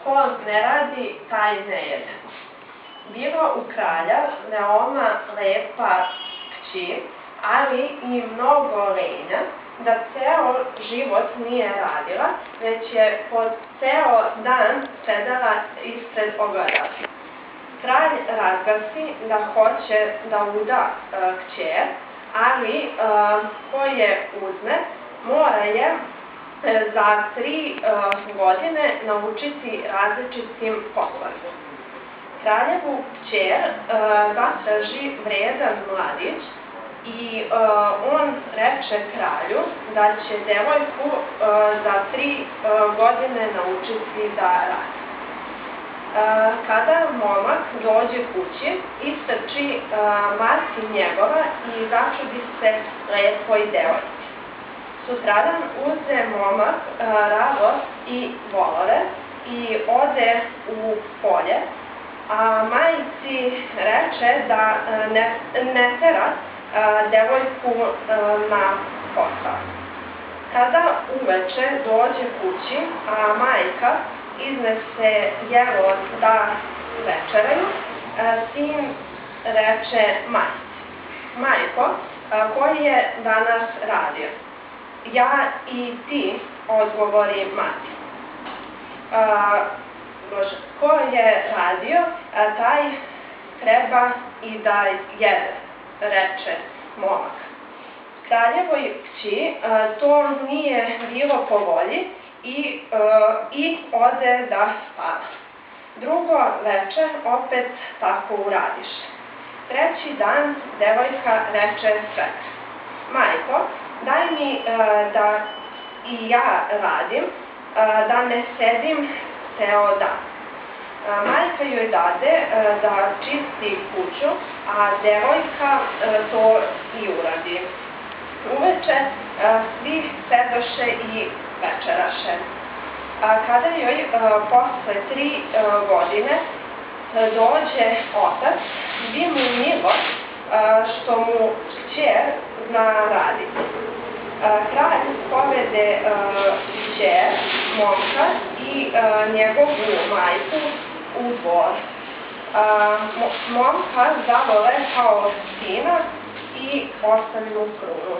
Ko ne radi, taj ne jede. Bilo u kralja veoma lepa kći, ali i mnogo lenja, da ceo život nije radila, već je pod ceo dan sedela ispred ogledala. Kralj razglasi da hoće da uda kćer, ali ko je uzme, mora je za 3 godine naučiti različitim poslovima. Kraljevu kćer zatraži vredan mladić i on reče kralju da će devojku za 3 godine naučiti da radi. Kada momak dođe kući, istrči majci njegova i začudi se lepoj devojci. Sutradan uze momak radost i volove i ode u polje, a majci reče da ne tera devojku na posao. Kada uveče dođe kući, a majka iznese jelo da večeraju, sin reče majci: majko, koji je danas radio? Ja i ti, odgovori mati. Ko je radio, taj treba i da jede, reče momak. Kraljevoj kći to nije bilo po volji i ode da spava. Drugo veče opet tako uradiše. Treći dan devojka reče svetu: majko, daj mi da i ja radim, da ne sedim ceo dan. Majka joj dade da čisti kuću, a devojka to i uradi. Uveče svi sedoše i večeraše. Kada joj posle 3 godine dođe otac, bi mu milo što mu kćer zna raditi. Kralj povede kćer, momka i njegovu majku u dvor. Momka zavole kao sina i ostavlju krunu.